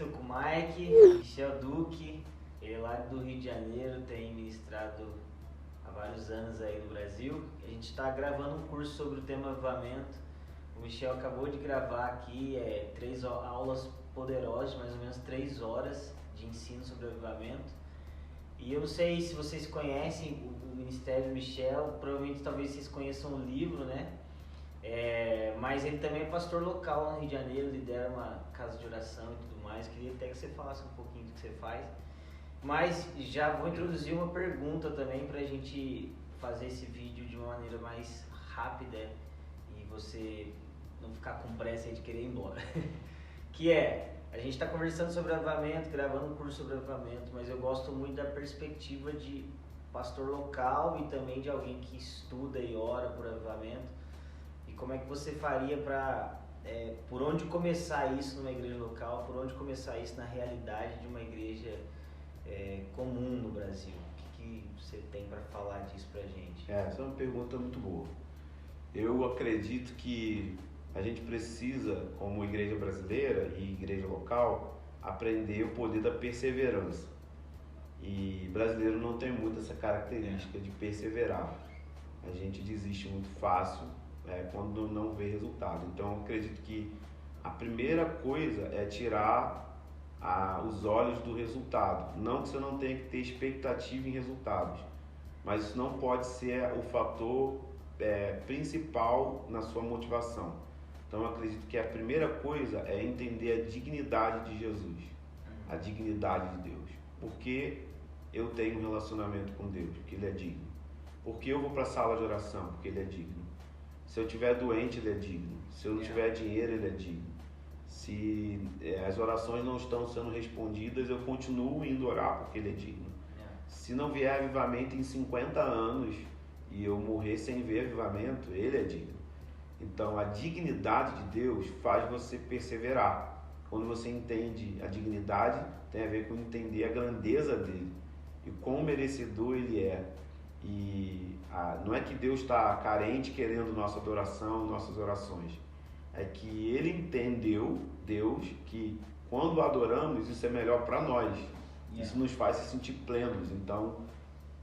Tô com o Mike, Michel Duque, ele lá do Rio de Janeiro, tem ministrado há vários anos aí no Brasil. A gente está gravando um curso sobre o tema avivamento. O Michel acabou de gravar aqui 3 aulas poderosas, mais ou menos 3 horas de ensino sobre avivamento. E eu não sei se vocês conhecem o Ministério do Michel, provavelmente talvez vocês conheçam o livro, né? Mas ele também é pastor local lá no Rio de Janeiro, lidera uma casa de oração e tudo mais. Queria até que você falasse um pouquinho do que você faz. Mas já vou introduzir uma pergunta também pra gente fazer esse vídeo de uma maneira mais rápida e você não ficar com pressa aí de querer ir embora. Que a gente está conversando sobre avivamento, gravando um curso sobre avivamento, mas eu gosto muito da perspectiva de pastor local e também de alguém que estuda e ora por avivamento. E como é que você faria para, por onde começar isso numa igreja local, por onde começar isso na realidade de uma igreja comum no Brasil? O que você tem para falar disso pra gente? Essa é uma pergunta muito boa. Eu acredito que a gente precisa, como igreja brasileira e igreja local, aprender o poder da perseverança. E brasileiro não tem muito essa característica de perseverar. A gente desiste muito fácil quando não vê resultado. Então eu acredito que a primeira coisa é tirar os olhos do resultado. Não que você não tenha que ter expectativa em resultados, mas isso não pode ser o fator principal na sua motivação. Então eu acredito que a primeira coisa é entender a dignidade de Jesus, a dignidade de Deus. Porque eu tenho um relacionamento com Deus, porque Ele é digno. Porque eu vou para a sala de oração, porque Ele é digno. Se eu estiver doente, Ele é digno. Se eu não tiver dinheiro, Ele é digno. Se as orações não estão sendo respondidas, eu continuo indo orar porque Ele é digno. Se não vier avivamento em 50 anos e eu morrer sem ver avivamento, Ele é digno. Então a dignidade de Deus faz você perseverar. Quando você entende a dignidade, tem a ver com entender a grandeza dEle e quão merecedor Ele é. E não é que Deus está carente querendo nossa adoração, nossas orações. É que Ele entendeu, Deus, que quando adoramos, isso é melhor para nós. Isso nos faz se sentir plenos. Então,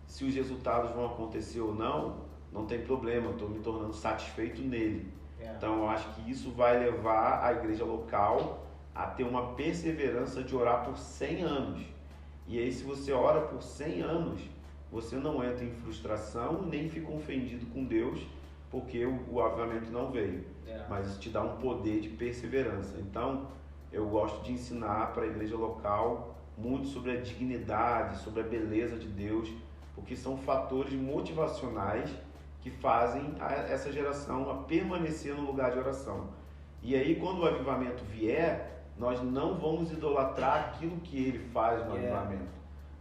se os resultados vão acontecer ou não, não tem problema, eu estou me tornando satisfeito nele. Então, eu acho que isso vai levar a igreja local a ter uma perseverança de orar por 100 anos. E aí, se você ora por 100 anos, você não entra em frustração nem fica ofendido com Deus porque o avivamento não veio. Mas isso te dá um poder de perseverança. Então, eu gosto de ensinar para a igreja local muito sobre a dignidade, sobre a beleza de Deus, porque são fatores motivacionais que fazem essa geração a permanecer no lugar de oração. E aí, quando o avivamento vier, nós não vamos idolatrar aquilo que ele faz no avivamento,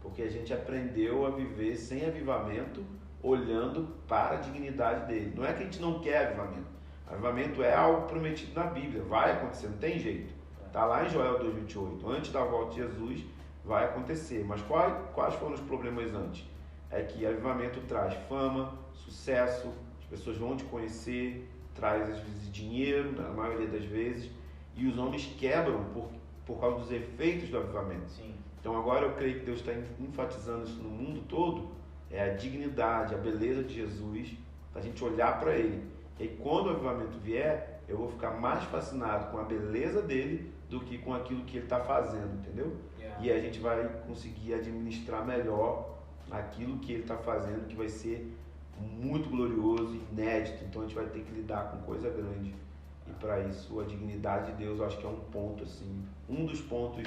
porque a gente aprendeu a viver sem avivamento, olhando para a dignidade dele. Não é que a gente não quer avivamento. Avivamento é algo prometido na Bíblia, vai acontecer, não tem jeito. Está lá em Joel 2:28, antes da volta de Jesus vai acontecer. Mas quais foram os problemas antes? É que avivamento traz fama, sucesso, as pessoas vão te conhecer, traz às vezes dinheiro, na maioria das vezes, e os homens quebram por causa dos efeitos do avivamento. Sim. Então agora eu creio que Deus está enfatizando isso no mundo todo, a dignidade, a beleza de Jesus, para a gente olhar para Ele. E aí, quando o avivamento vier, eu vou ficar mais fascinado com a beleza dele do que com aquilo que Ele está fazendo, entendeu? E a gente vai conseguir administrar melhor aquilo que Ele está fazendo, que vai ser muito glorioso, inédito. Então a gente vai ter que lidar com coisa grande. E para isso a dignidade de Deus, eu acho que é um ponto assim, um dos pontos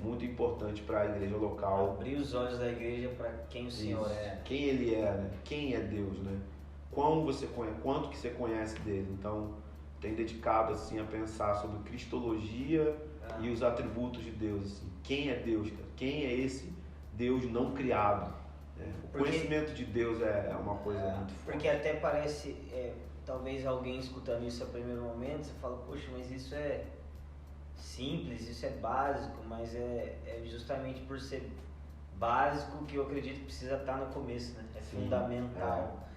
muito importantes para a igreja local. Abrir os olhos da igreja para quem o Senhor é. Quem Ele é, né? Quem é Deus, né? Quanto que você conhece dele. Então tem dedicado assim a pensar sobre cristologia e os atributos de Deus. Assim. Quem é Deus, cara? Quem é esse Deus não criado? O conhecimento de Deus é uma coisa muito forte. Porque até parece, talvez alguém escutando isso a primeiro momento, você fala, poxa, mas isso é simples, isso é básico, mas é justamente por ser básico que eu acredito que precisa estar no começo, né? É fundamental.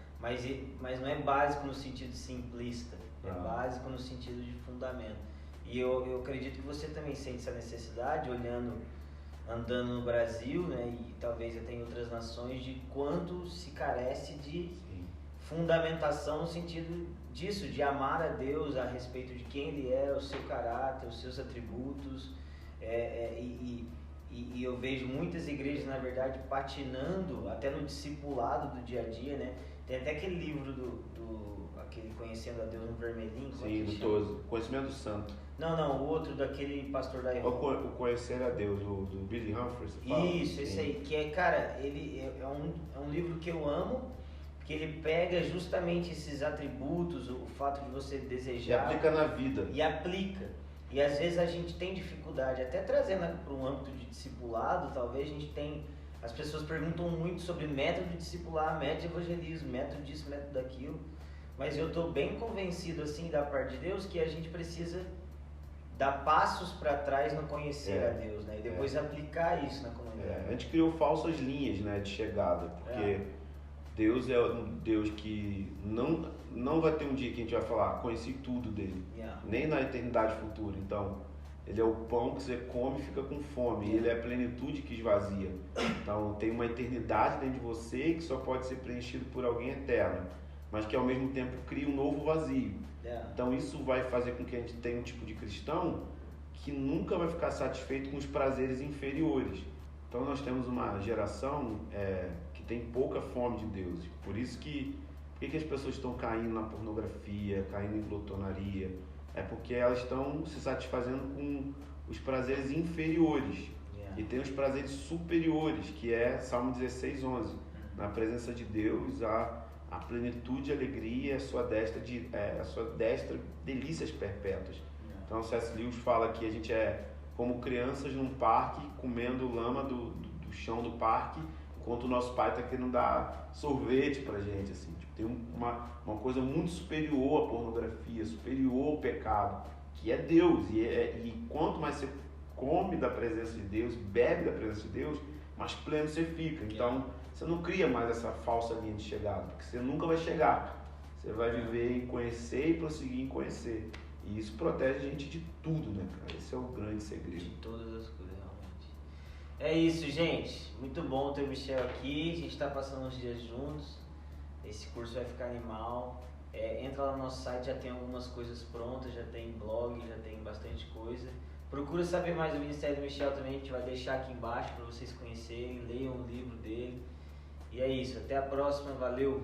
Mas não é básico no sentido simplista, é básico no sentido de fundamento. E eu acredito que você também sente essa necessidade, andando no Brasil, né, e talvez até em outras nações, de quanto se carece de fundamentação no sentido disso, de amar a Deus a respeito de quem Ele é, o seu caráter, os seus atributos. E eu vejo muitas igrejas, na verdade, patinando até no discipulado do dia a dia, né? Tem até aquele livro aquele Conhecendo a Deus no Vermelhinho. Sim, do Toso, Conhecimento do Santo. Não, o outro daquele pastor da Iroha. O Conhecer a Deus, do Billy Humphrey, você fala? Isso, esse aí, que é, cara, ele é um livro que eu amo, porque ele pega justamente esses atributos, o fato de você desejar... E aplica na vida. E aplica. E às vezes a gente tem dificuldade, até trazendo para um âmbito de discipulado, talvez a gente tem... As pessoas perguntam muito sobre método de discipular, método de evangelismo, método disso, método daquilo. Mas eu estou bem convencido, assim, da parte de Deus, que a gente precisa dar passos para trás no conhecer a Deus, né? E depois aplicar isso na comunidade. A gente criou falsas linhas, né, de chegada, porque Deus é um Deus que não vai ter um dia que a gente vai falar, conheci tudo dele, nem na eternidade futura. Então, ele é o pão que você come e fica com fome, ele é a plenitude que esvazia. Então, tem uma eternidade dentro de você que só pode ser preenchido por alguém eterno, mas que ao mesmo tempo cria um novo vazio. Então isso vai fazer com que a gente tenha um tipo de cristão que nunca vai ficar satisfeito com os prazeres inferiores. Então nós temos uma geração que tem pouca fome de Deus. Por isso que as pessoas estão caindo na pornografia, caindo em glutonaria? É porque elas estão se satisfazendo com os prazeres inferiores. E tem os prazeres superiores, que é Salmo 16:11. Na presença de Deus a plenitude, a alegria, a sua destra delícias perpétuas. Então o C.S. Lewis fala que a gente é como crianças num parque comendo lama do chão do parque, enquanto o nosso pai está querendo dar sorvete pra gente, assim. Tipo, tem uma coisa muito superior à pornografia, superior ao pecado, que é Deus. E quanto mais você come da presença de Deus, bebe da presença de Deus, mais pleno você fica. Então você não cria mais essa falsa linha de chegada, porque você nunca vai chegar. Você vai viver em conhecer e prosseguir em conhecer. E isso protege a gente de tudo, né, cara? Esse é o grande segredo. De todas as coisas, realmente. É isso, gente. Muito bom ter o Michel aqui. A gente está passando uns dias juntos. Esse curso vai ficar animal. Entra lá no nosso site, já tem algumas coisas prontas, já tem blog, já tem bastante coisa. Procura saber mais do Ministério do Michel também, a gente vai deixar aqui embaixo para vocês conhecerem, leiam o livro dele. E é isso, até a próxima, valeu!